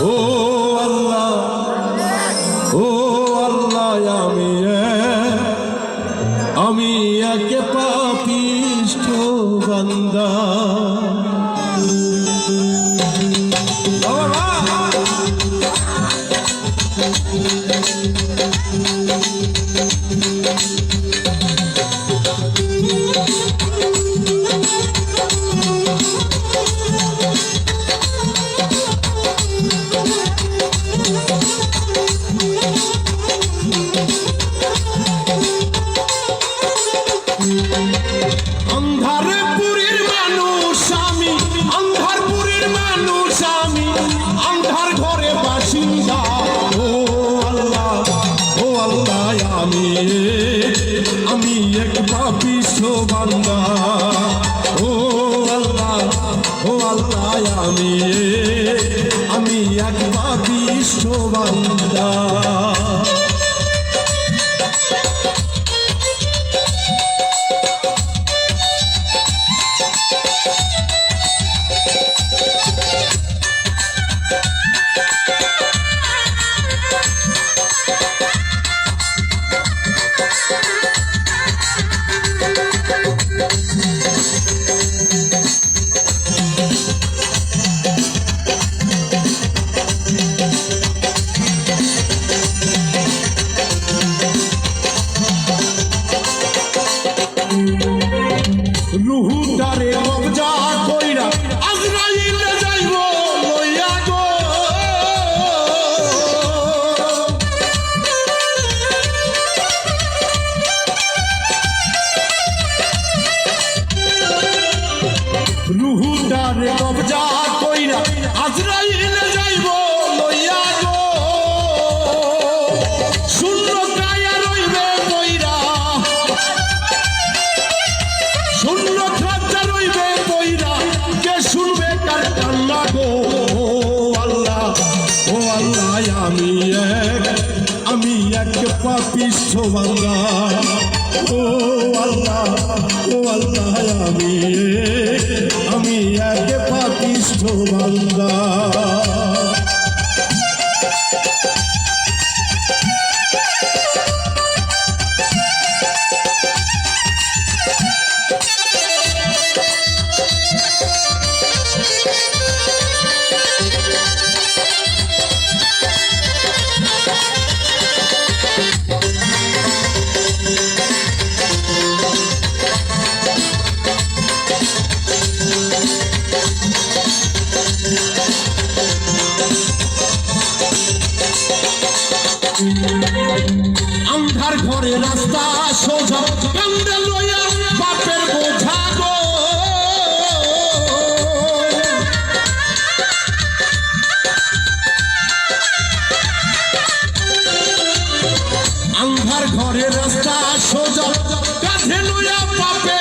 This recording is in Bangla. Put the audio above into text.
ও আল্লাহ, ও আল্লাহ, আমি এক পাপিষ্ঠ বান্দা। অন্ধারপুরের মানুষ আমি, অন্ধারপুরের মানুষ আমি, অন্ধার ঘরে বাসিন্দা। ও আল্লাহ, ও আল্লাহ, আমি এক পাপিষ্ঠ বান্দা। ও আল্লাহ, ও আল্লাহ, আমি এক পাপিষ্ঠ বান্দা। রুহুটারে কবজা কইরা আজরাইল যাইব লইয়া গো। রুহুটারে কবজা কইরা আজরাইল যাইব লইয়া গো। শূন্য কায়া রইবে কইরা, শূন্য খাদ্যা রইবে কইরা, কে শুনবে কার কান্না গো। আল্লাহ, ও আল্লাহ, আমি এক পাপিষ্ঠ বান্দা। ও আল্লাহ, ও আল্লাহ, আমি এক পাপিষ্ঠ বান্দা। আন্ধার ঘরে রাস্তা সোজা, কান্দে লইয়া বাপের বোঝা গো। আন্ধার ঘরে রাস্তা সোজা, কাঁধে লইয়া বাপের